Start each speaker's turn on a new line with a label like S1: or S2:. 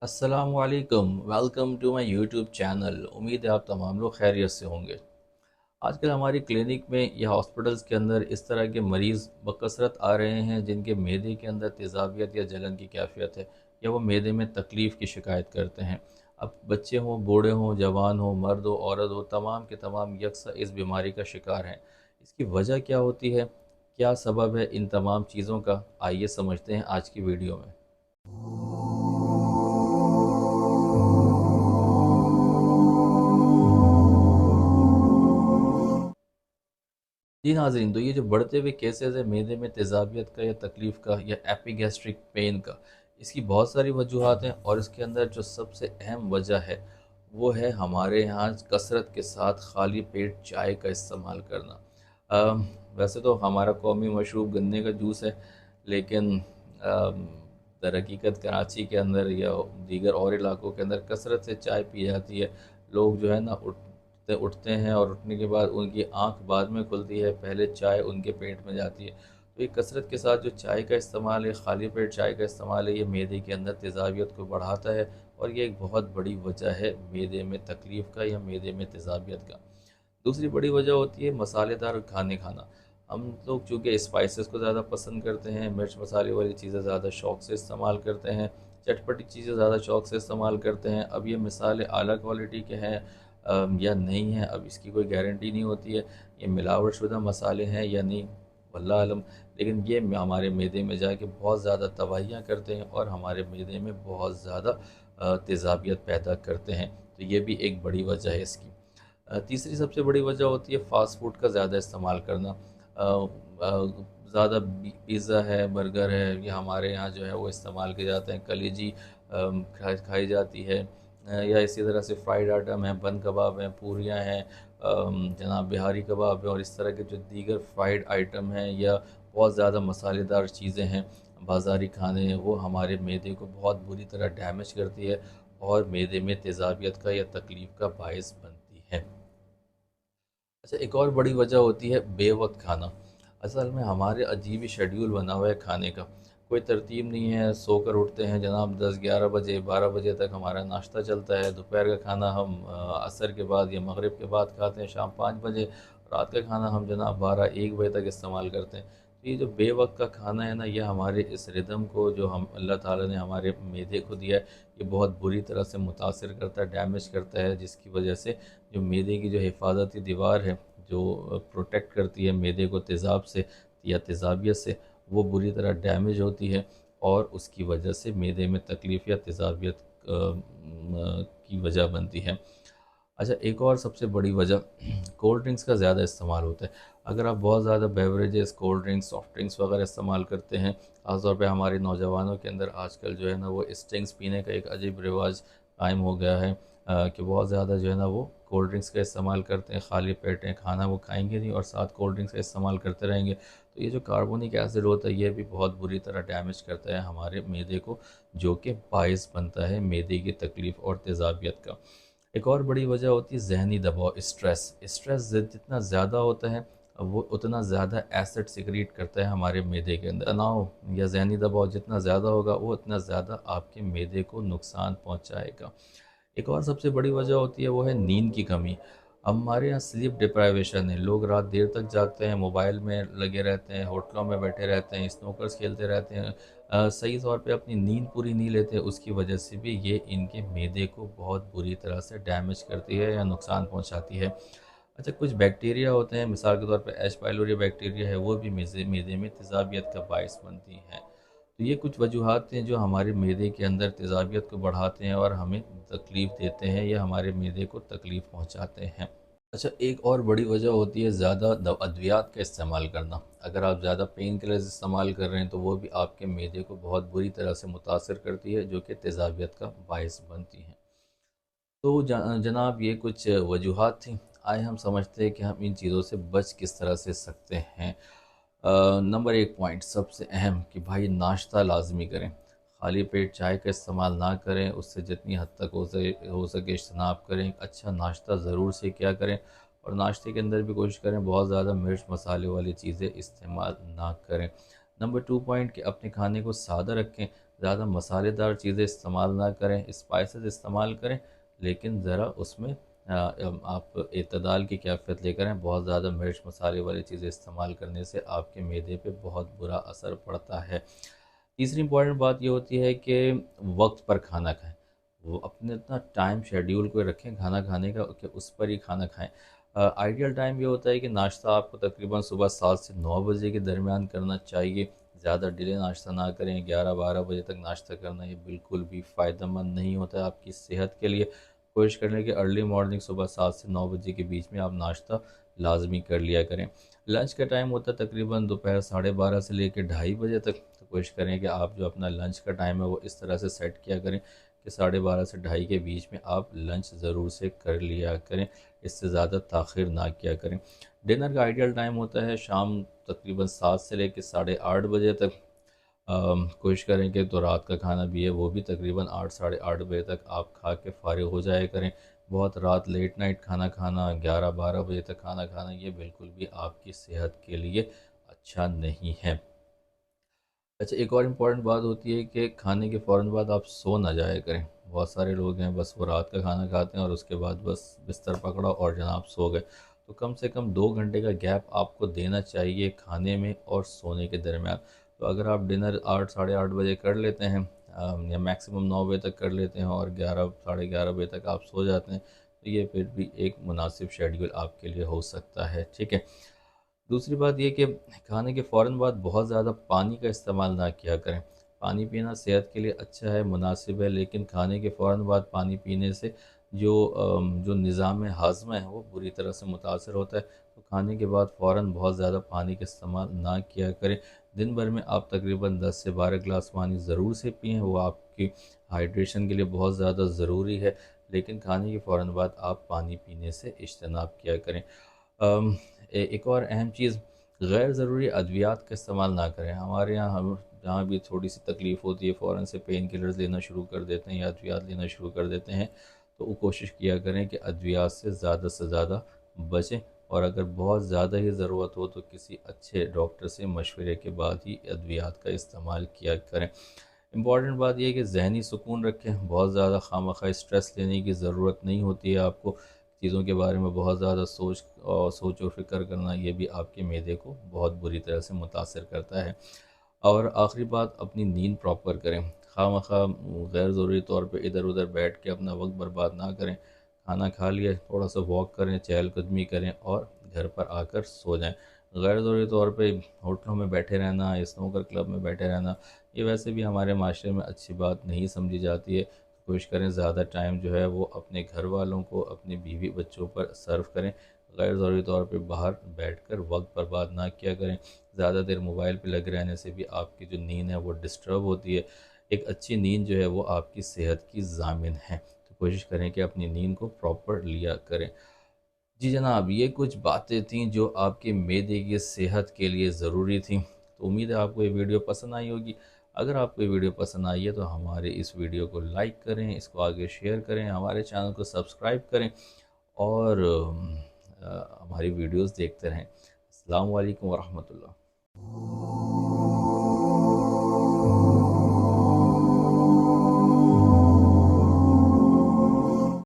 S1: अस्सलामुअलैकुम, welcome to my YouTube channel. उम्मीद है आप तमाम लोग खैरियत से होंगे। आजकल हमारी क्लिनिक में या हॉस्पिटल्स के अंदर इस तरह के मरीज़ बकसरत आ रहे हैं जिनके मैदे के अंदर तेज़ाबियत या जलन की कैफियत है, या वो मैदे में तकलीफ़ की शिकायत करते हैं। अब बच्चे हों, बूढ़े हों, जवान हों, मर्द हो, औरत हो, तमाम के तमाम यकसा इस बीमारी का शिकार हैं। इसकी वजह क्या होती है, क्या सबब है इन तमाम चीज़ों का, आइए समझते हैं आज की वीडियो में। जी नाज़रीन, तो ये जो बढ़ते हुए केसेस है मैदे में तेज़ाबियत का या तकलीफ़ का या एपिगैस्ट्रिक पेन का, इसकी बहुत सारी वजूहात हैं और इसके अंदर जो सबसे अहम वजह है वो है हमारे यहाँ कसरत के साथ खाली पेट चाय का इस्तेमाल करना। वैसे तो हमारा कौमी मशरूब गन्ने का जूस है, लेकिन दर हकीकत कराची के अंदर या दीगर और इलाकों के अंदर कसरत से चाय पी जाती है। लोग जो है ना उठते उठते हैं और उठने के बाद उनकी आंख बाद में खुलती है, पहले चाय उनके पेट में जाती है। तो ये कसरत के साथ जो चाय का इस्तेमाल है, खाली पेट चाय का इस्तेमाल है, ये मैदे के अंदर तेज़ाबियत को बढ़ाता है और ये एक बहुत बड़ी वजह है मैदे में तकलीफ़ का या मैदे में तेज़ाबियत का। दूसरी बड़ी वजह होती है मसालेदार खाने खाना। हम लोग चूँकि स्पाइसेस को ज़्यादा पसंद करते हैं, मिर्च मसाले वाली चीज़ें ज़्यादा शौक़ से इस्तेमाल करते हैं, चटपटी चीज़ें ज़्यादा शौक़ से इस्तेमाल करते हैं। अब ये मसाले आला क्वालिटी के हैं या नहीं हैं, अब इसकी कोई गारंटी नहीं होती है। ये मिलावट शुदा मसाले हैं या नहीं, वल्लाह आलम। लेकिन ये हमारे मैदे में जाके बहुत ज़्यादा तबाहियाँ करते हैं और हमारे मैदे में बहुत ज़्यादा तेज़ाबियत पैदा करते हैं। तो ये भी एक बड़ी वजह है इसकी। तीसरी सबसे बड़ी वजह होती है फ़ास्ट फ़ूड का ज़्यादा इस्तेमाल करना। ज़्यादा पिज़्ज़ा है, बर्गर है, ये हमारे यहाँ जो है वो इस्तेमाल किए जाते हैं। कलेजी खाई जाती है, या इसी तरह से फ्राइड आइटम है, बन कबाब हैं, पूरियाँ हैं, जनाब बिहारी कबाब है और इस तरह के जो दीगर फ्राइड आइटम हैं या बहुत ज़्यादा मसालेदार चीज़ें हैं, बाज़ारी खाने हैं, वो हमारे मैदे को बहुत बुरी तरह डैमेज करती है और मैदे में तेज़ाबियत का या तकलीफ़ का बायस बनती है। अच्छा, एक और बड़ी वजह होती है बेवक्त खाना। असल में हमारे अजीब ही शेड्यूल बना हुआ है खाने का, कोई तरतीब नहीं है। सोकर उठते हैं जनाब 10-11 बजे, 12 बजे तक हमारा नाश्ता चलता है। दोपहर का खाना हम असर के बाद या मगरिब के बाद खाते हैं, शाम 5 बजे। रात का खाना हम जनाब 12-1 बजे तक इस्तेमाल करते हैं। तो ये जो बेवक्त का खाना है ना, ये हमारे इस रिदम को जो हम अल्लाह ताला ने हमारे मैदे को दिया है, ये बहुत बुरी तरह से मुतासिर करता है, डैमेज करता है, जिसकी वजह से जो मैदे की जो हिफाजती दीवार है, जो प्रोटेक्ट करती है मैदे को तेज़ाब से या तेज़ाबियत से, वो बुरी तरह डैमेज होती है और उसकी वजह से मैदे में तकलीफ़ या तेज़ाबियत की वजह बनती है। अच्छा, एक और सबसे बड़ी वजह कोल्ड ड्रिंक्स का ज़्यादा इस्तेमाल होता है। अगर आप बहुत ज़्यादा beverages, cold drinks, soft drinks वगैरह इस्तेमाल करते हैं, ख़ास तौर पे हमारे नौजवानों के अंदर आजकल जो है ना वो स्टिंग्स पीने का एक अजीब रिवाज कायम हो गया है, कि बहुत ज़्यादा जो है ना वो कोल्ड ड्रिंक्स का इस्तेमाल करते हैं। खाली पेटें खाना वो खाएंगे नहीं और साथ कोल्ड ड्रिंक्स का इस्तेमाल करते रहेंगे। तो ये जो कार्बोनिक एसिड होता है, ये भी बहुत बुरी तरह डैमेज करता है हमारे मैदे को, जो कि बायस बनता है मैदे की तकलीफ़ और तेज़ाबियत का। एक और बड़ी वजह होती है ज़हनी दबाव, स्ट्रेस। स्ट्रेस जितना ज़्यादा होता है, वो उतना ज़्यादा एसिड सिक्रीट करता है हमारे मैदे के अंदर। तनाव या ज़हनी दबाव जितना ज़्यादा होगा, वो उतना ज़्यादा आपके मैदे को नुकसान पहुंचाएगा। एक और सबसे बड़ी वजह होती है वो है नींद की कमी। हमारे यहाँ स्लीप डिप्राइवेशन है, लोग रात देर तक जागते हैं, मोबाइल में लगे रहते हैं, होटलों में बैठे रहते हैं, स्नूकर्स खेलते रहते हैं, सही तौर पे अपनी नींद पूरी नहीं लेते। उसकी वजह से भी ये इनके मैदे को बहुत बुरी तरह से डैमेज करती है या नुकसान पहुँचाती है। अच्छा, कुछ बैक्टीरिया होते हैं, मिसाल के तौर पे एच पाइलोरी बैक्टीरिया है, वो भी मैदे में तेज़ाबियत का बायस बनती हैं। तो ये कुछ वजूहात हैं जो हमारे मैदे के अंदर तेज़ाबियत को बढ़ाते हैं और हमें तकलीफ़ देते हैं या हमारे मैदे को तकलीफ़ पहुँचाते हैं। अच्छा, एक और बड़ी वजह होती है ज़्यादा अद्वियात का इस्तेमाल करना। अगर आप ज़्यादा पेन किलर्स इस्तेमाल कर रहे हैं तो वो भी आपके मैदे को बहुत बुरी तरह से मुतासर करती है, जो कि तेज़ाबियत का बायस बनती हैं। तो जनाब, ये कुछ वजूहात थी। आए हम समझते हैं कि हम इन चीज़ों से बच किस तरह से सकते हैं। नंबर एक पॉइंट सबसे अहम, कि भाई नाश्ता लाजमी करें। खाली पेट चाय का इस्तेमाल ना करें, उससे जितनी हद तक हो सके इज्तनाब करें। अच्छा नाश्ता ज़रूर से क्या करें, और नाश्ते के अंदर भी कोशिश करें बहुत ज़्यादा मिर्च मसाले वाली चीज़ें इस्तेमाल ना करें। नंबर टू पॉइंट, कि अपने खाने को सादा रखें। ज़्यादा मसालेदार चीज़ें इस्तेमाल ना करें, स्पाइसेस इस्तेमाल करें, लेकिन ज़रा उसमें आप एतदाल की कैफ़ियत लेकर आएँ। बहुत ज़्यादा मिर्च मसाले वाली चीज़ें इस्तेमाल करने से आपके मैदे पे बहुत बुरा असर पड़ता है। तीसरी इम्पॉर्टेंट बात ये होती है कि वक्त पर खाना खाएं। वो अपने इतना टाइम शेड्यूल को रखें खाना खाने का कि उस पर ही खाना खाएं। आइडियल टाइम ये होता है कि नाश्ता आपको तकरीबन सुबह 7 से 9 बजे के दरमियान करना चाहिए। ज़्यादा डिले नाश्ता ना करें। 11-12 बजे तक नाश्ता करना ये बिल्कुल भी फ़ायदेमंद नहीं होता है आपकी सेहत के लिए। कोशिश करें कि अर्ली मॉर्निंग सुबह 7 से 9 बजे के बीच में आप नाश्ता लाजमी कर लिया करें। लंच का टाइम होता है तकरीबन दोपहर 12:30 से लेकर 2:30 बजे तक। तो कोशिश करें कि आप जो अपना लंच का टाइम है वो इस तरह से सेट किया करें कि 12:30 से 2:30 के बीच में आप लंच ज़रूर से कर लिया करें। इससे ज़्यादा ताख़िर ना किया करें। डिनर का आइडियल टाइम होता है शाम तकरीबन 7 से लेकर 8:30 बजे तक। कोशिश करें कि तो रात का खाना भी है वो भी तकरीबन 8 8:30 बजे तक आप खा के फ़ारिग हो जाया करें। बहुत रात लेट नाइट खाना खाना, 11-12 बजे तक खाना खाना, ये बिल्कुल भी आपकी सेहत के लिए अच्छा नहीं है। अच्छा, एक और इम्पॉर्टेंट बात होती है कि खाने के फ़ौरन बाद आप सो ना जाया करें। बहुत सारे लोग हैं बस वो रात का खाना खाते हैं और उसके बाद बस बिस्तर पकड़ा और जनाब सो गए। तो कम से कम 2 घंटे का गैप आपको देना चाहिए खाने में और सोने के दरमियान। तो अगर आप डिनर 8 साढ़े 8 बजे कर लेते हैं या मैक्सिमम 9 बजे तक कर लेते हैं और 11 साढ़े 11 बजे तक आप सो जाते हैं, तो ये फिर भी एक मुनासिब शेड्यूल आपके लिए हो सकता है। ठीक है। दूसरी बात ये कि खाने के फ़ौरन बाद बहुत ज़्यादा पानी का इस्तेमाल ना किया करें। पानी पीना सेहत के लिए अच्छा है, मुनासिब है, लेकिन खाने के फ़ौरन बाद पानी पीने से जो निज़ाम हाज़मा है वो बुरी तरह से मुतासर होता है। तो खाने के बाद फ़ौरन बहुत ज़्यादा पानी का इस्तेमाल ना किया करें। दिन भर में आप तकरीबन 10 से 12 गिलास पानी ज़रूर से पिएँ, वो आपकी हाइड्रेशन के लिए बहुत ज़्यादा ज़रूरी है। लेकिन खाने के फ़ौरन बाद आप पानी पीने से इज्तनाब किया करें। अम, एक और अहम चीज़, गैर ज़रूरी अद्वियात का इस्तेमाल ना करें। हमारे यहाँ हम जहाँ भी थोड़ी सी तकलीफ़ होती है फ़ौरन से पेन किलर्स लेना शुरू कर देते हैं या अद्वियात लेना शुरू कर देते हैं। तो वो कोशिश किया करें कि अद्वियात से ज़्यादा बचें, और अगर बहुत ज़्यादा ही ज़रूरत हो तो किसी अच्छे डॉक्टर से मशवरे के बाद ही अद्वियात का इस्तेमाल किया करें। इम्पॉर्टेंट बात यह है कि ज़हनी सुकून रखें। बहुत ज़्यादा खामखा स्ट्रेस लेने की ज़रूरत नहीं होती है आपको। चीज़ों के बारे में बहुत ज़्यादा सोच और फ़िक्र करना ये भी आपके मैदे को बहुत बुरी तरह से मुतासर करता है। और आखिरी बात, अपनी नींद प्रॉपर करें। खामखा गैर ज़रूरी तौर पे इधर-उधर बैठ के अपना वक्त बर्बाद ना करें। खाना खा लिया, थोड़ा सा वॉक करें, चहलकदमी करें और घर पर आकर सो जाएं। गैर ज़रूरी तौर पे होटलों में बैठे रहना, स्नूकर क्लब में बैठे रहना, ये वैसे भी हमारे माशरे में अच्छी बात नहीं समझी जाती है। कोशिश करें ज़्यादा टाइम जो है वो अपने घर वालों को, अपने बीवी बच्चों पर सर्व करें। गैर ज़रूरी तौर पे बाहर बैठकर वक्त बर्बाद ना किया करें। ज़्यादा देर मोबाइल पे लगे रहने से भी आपकी जो नींद है वो डिस्टर्ब होती है। एक अच्छी नींद जो है वो आपकी सेहत की ज़ामिन है। तो कोशिश करें कि अपनी नींद को प्रॉपर लिया करें। जी जनाब, ये कुछ बातें थीं जो आपके मैदे की सेहत के लिए ज़रूरी थीं। तो उम्मीद है आपको ये वीडियो पसंद आई होगी। अगर आपको ये वीडियो पसंद आई है तो हमारे इस वीडियो को लाइक करें, इसको आगे शेयर करें, हमारे चैनल को सब्सक्राइब करें और हमारी वीडियोज़ देखते रहें। अस्सलामु अलैकुम वरहमतुल्लाह।